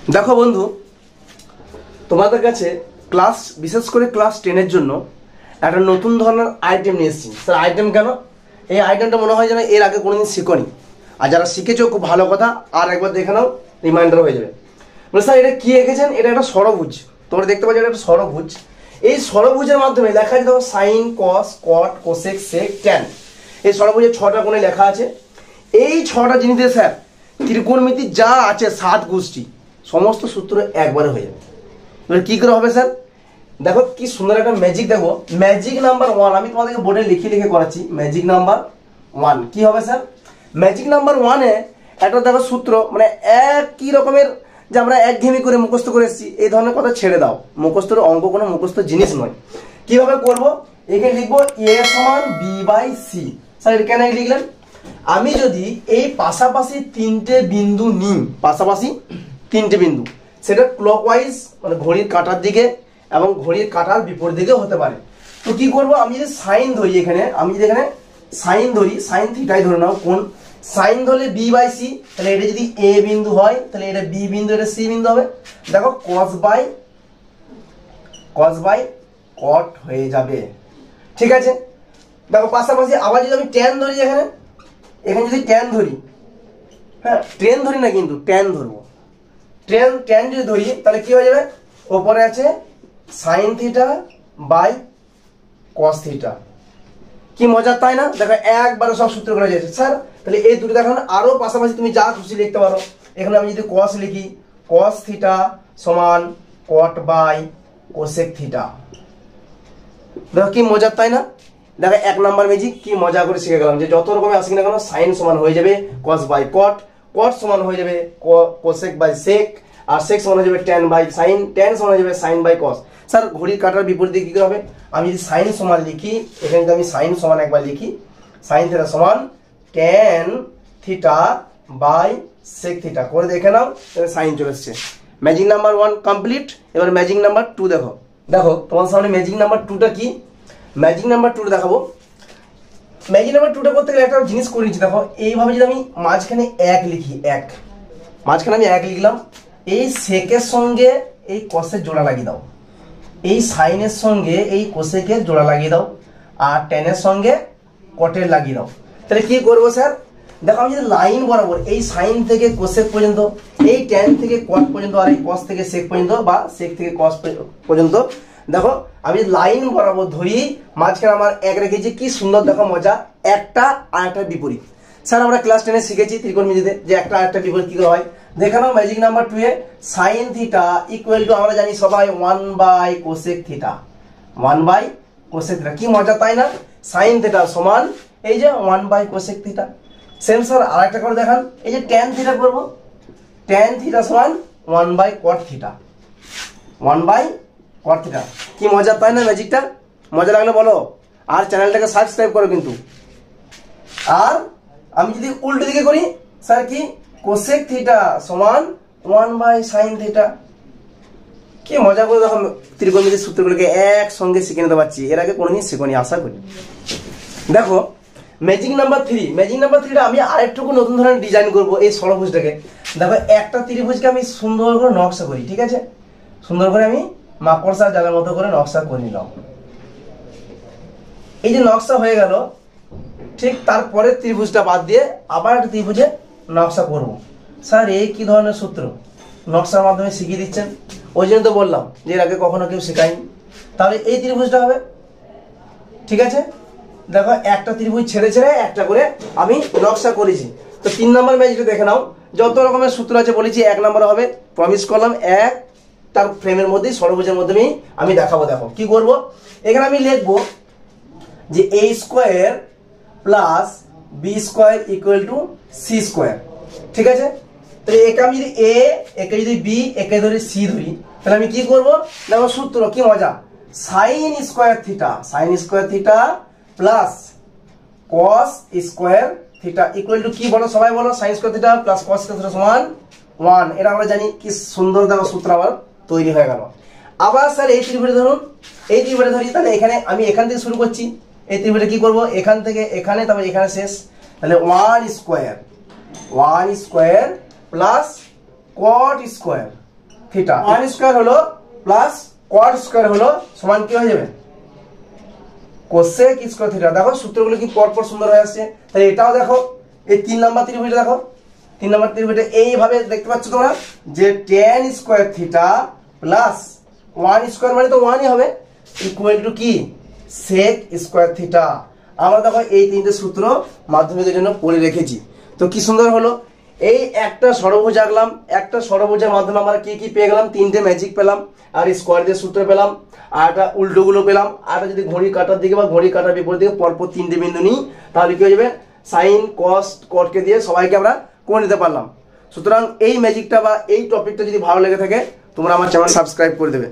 দেখো বন্ধু, তোমাদের কাছে ক্লাস বিশেষ করে ক্লাস 10 এর জন্য একটা নতুন ধরনের আইটেম নিয়ে এসেছি। স্যার আইটেম কেন? এই আইটেমটা মনে হয় যেন এর আগে কোনোদিন শিখোনি, আর যারা শিখেছো খুব ভালো কথা, আর একবার দেখে নাও, রিমাইন্ডার হয়ে যাবে। বলে স্যার এটা কি এঁকেছেন? এটা একটা ষড়ভুজ। তোমরা দেখতে পাচ্ছ এটা একটা ষড়ভুজ। এই ষড়ভুজের মাধ্যমে লেখা আছে দেখো সাইন, কস, কট, কোসেক, সেক, ট্যান। এই ষড়ভুজের 6টা কোণে লেখা আছে। এই 6টা জিনিসে স্যার ত্রিকোণমিতি যা আছে 7 গোষ্ঠী সমস্ত সূত্র একবারে হয়ে যাবে। এবার কী করে হবে স্যার? দেখো কি সুন্দর একটা ম্যাজিক। দেখো ম্যাজিক নাম্বার 1 আমি তোমাদেরকে বোর্ডে লিখে লিখে করাচ্ছি। ম্যাজিক নাম্বার 1 কি হবে স্যার? ম্যাজিক নাম্বার 1-এ একটা দেখো সূত্র, মানে একই রকমের যে আমরা একঘেয়েমি করে মুখস্থ করে এসেছি, এই ধরনের কথা ছেড়ে দাও। মুখস্থর অঙ্ক কোনো মুখস্থ জিনিস নয়। কিভাবে করব? এখানে লিখবো a সমান b বাই c। স্যার এটা কেন লিখলেন? আমি যদি এই পাশাপাশি 3টে বিন্দু নিই, পাশাপাশি 3টে বিন্দু, সেটা ক্লকওয়াইজ মানে ঘড়ির কাঁটার দিকে এবং ঘড়ির কাঁটার বিপরীত দিকে হতে পারে। তো কি করব? আমি যদি সাইন ধরি, এখানে আমি যদি এখানে সাইন ধরি, সাইন থিটাই ধরে নাও, কোন সাইন ধরলে বি বাই সি, তাহলে এটা যদি এ বিন্দু হয় তাহলে এটা বি বিন্দু, এটা সি বিন্দু হবে। দেখো কস বাই কট হয়ে যাবে। ঠিক আছে, দেখো পাশাপাশি আবার যদি আমি ট্যান ধরি, এখানে যদি ট্যান ধরি, হ্যাঁ ট্রেন ধরি না কিন্তু ট্যান ধরবো, ট্যান যদি ধরি তাহলে কি হয়ে যাবে? ওপরে আছে sine theta by cos theta. কি মজা, তাই না? দেখো একবারে সব সূত্র করা যাচ্ছে। স্যার তাহলে এই দুটো দেখো আরো পাশাপাশি তুমি যা খুশি লিখতে পারো। এখানে আমি যদি কস লিখি, কস থিটা সমান কট বাই কোসেক থিটা। দেখো কি মজা, তাই না? দেখো 1 নাম্বার ম্যাজিক কি মজা করে শিখে গেলাম যে যত রকমের আসি না কেন সাইন সমান হয়ে যাবে কস বাই কট, কট সমান হয়ে যাবে কোসেক বাই সেক, আর সেক সমান হয়ে যাবে ট্যান বাই সাইন, ট্যান সমান হয়ে যাবে সাইন বাই কস। স্যার ঘড়ির কাঁটার বিপরীতে কি হবে? আমি যদি সাইন সমান লিখি, এখানে যদি আমি সাইন সমান একবার লিখি, সাইন থিটা সমান tan theta by sec theta করে দেখে নাও, সাইন চলে এসছে। Magic number 1 complete. এবার ম্যাজিক নাম্বার 2 দেখো। দেখো তোমার সামনে ম্যাজিক নাম্বার 2টা কি? ম্যাজিক নাম্বার 2 দেখাবো। ম্যাজিক নাম্বার 2টা করতে গেলে একটা জিনিস করে নিচ্ছি। দেখো এইভাবে যদি আমি মাঝখানে 1 লিখি, মাঝখানে আমি 1 লিখলাম, এই সেকের সঙ্গে এই কসের জোড়া লাগিয়ে দাও, এই সাইনের সঙ্গে এই কোসেকের জোড়া লাগিয়ে দাও, আর ট্যানের সঙ্গে কটের লাগিয়ে দাও। তাহলে কি করবো স্যার? দেখো আমি যদি লাইন বরাবর এই সাইন থেকে কোসেক পর্যন্ত, এই ট্যান থেকে কট পর্যন্ত, আর এই কস থেকে সেক পর্যন্ত, বা সেক থেকে কস পর্যন্ত, দেখো আমি লাইন বরাবর ধরি, মাঝখানে আমার 1 রেখেছি। কি সুন্দর দেখো মজা, একটা আর একটা বিপরীত। স্যার আমরা ক্লাস 10-এ শিখেছি ত্রিকোণমিতিতে যে একটা আর একটা বিপরীত কি করে হয়। দেখে নাও ম্যাজিক নাম্বার 2-এ সাইন থিটা ইকুয়াল টু আমরা জানি সবাই 1 by cosec theta, 1 by cosec theta. কি মজা, তাই না? সাইন থিটা সমান এই যে 1 by cosec theta. Same sir আরেকটা করে দেখান, এই যে ট্যান থিটা করব, ট্যান থিটা সমান 1 by cot theta, 1 by cot theta. কি মজা, তাই না? ম্যাজিকটা মজা লাগলে বলো, আর চ্যানেলটাকে সাবস্ক্রাইব করো কিন্তু। আর আমি যদি উল্টো দিকে করি, স্যার কি কোসেক থিটা সমান 1 বাই সাইন থিটা। কি মজা করে দেখো ত্রিকোণমিতির সূত্রগুলোকে একসঙ্গে শিখে নিতে পারছি, এর আগে কোনোদিন শিখনি আশা করি। দেখো ম্যাজিক নাম্বার 3, ম্যাজিক নাম্বার 3টা আমি আরেকটুকু নতুন ধরনের ডিজাইন করব এই ষড়ভুজটাকে। দেখো একটা ত্রিভুজকে আমি সুন্দর করে নকশা করি, ঠিক আছে? সুন্দর করে আমি মাকড়সা জালের মতো করে নকশা করে নিলাম। এই যে নকশা হয়ে গেল, ঠিক তারপরে ত্রিভুজটা বাদ দিয়ে আবার একটা ত্রিভুজে নকশা করব। স্যার এই কি ধরনের সূত্র নকশার মাধ্যমে শিখিয়ে দিচ্ছেন? ওই জন্য তো বললাম যে এর আগে কখনো কেউ শেখায়নি। তাহলে এই ত্রিভুজটা হবে, ঠিক আছে? দেখো একটা ত্রিভুজ ছেড়ে ছেড়ে একটা করে আমি নকশা করেছি। তো 3 নম্বর ম্যাজিকটা দেখে নাও, যত রকমের সূত্র আছে বলেছি 1 নম্বর হবে, প্রমিস করলাম 1 তার ফ্রেমের মধ্যেই ষড়ভুজের মধ্যে আমি দেখাবো। দেখো কি করব, এখানে আমি লিখবো যে a square plus B square equal to C square. ঠিক আছে, তাহলে একে আমি যদি a, একে যদি b, একে ধরে c ধরি, তাহলে আমি কি করব? দেখো সূত্র কি মজা, sine square theta plus cos square theta equal two কি বলো সবাই বলো? Sine square theta plus cos square theta সমান 1। এটা আমরা জানি। কি সুন্দর দেখো সূত্র আবার তৈরি হয়ে গেল। আবার স্যার এই ত্রিভুজে ধরুন, এই ত্রিভুজে ধরি, তাহলে এখানে আমি এখান থেকে শুরু করছি। এই ত্রিভুজে কি করব? এখান থেকে এখানে, তারপর এখানে শেষ। তাহলে 1 square plus cot square theta. One square হলো প্লাস কট স্কোয়ার হলো সমান কি হয়ে যাবে কোসেক স্কোয়ার থিটা। দেখো সূত্রগুলো কি পরপর সুন্দর হয়ে আসছে। তাহলে এটাও দেখো, এই 3 নাম্বার ত্রিভুজটা দেখো, 3 নাম্বার ত্রিভুজটা এইভাবে দেখতে পাচ্ছ তোমরা যে tan square theta plus 1 square মানে তো 1ই হবে ইকুয়াল টু কি sec স্কোয়ার থিটা। আমরা দেখো এই তিনটে সূত্র মাধ্যমিকের জন্য পড়ে রেখেছি। তো কি সুন্দর হলো, এই একটা ষড়ভুজ আঁকলাম, একটা ষড়ভুজের মাধ্যমে আমরা কি কি পেয়ে গেলাম, তিনটে ম্যাজিক পেলাম, আর স্কোয়ার দিয়ে সূত্র পেলাম, আর একটা উল্টোগুলো পেলাম, আর যদি ঘড়ি কাটার দিকে বা ঘড়ি কাটার বিপরীত দিকে পরপর তিনটে বিন্দু নিই তাহলে কি হয়ে যাবে সাইন কস কটকে দিয়ে সবাইকে আমরা করে নিতে পারলাম। সুতরাং এই ম্যাজিকটা বা এই টপিকটা যদি ভালো লেগে থাকে তোমরা আমার চ্যানেল সাবস্ক্রাইব করে দেবে।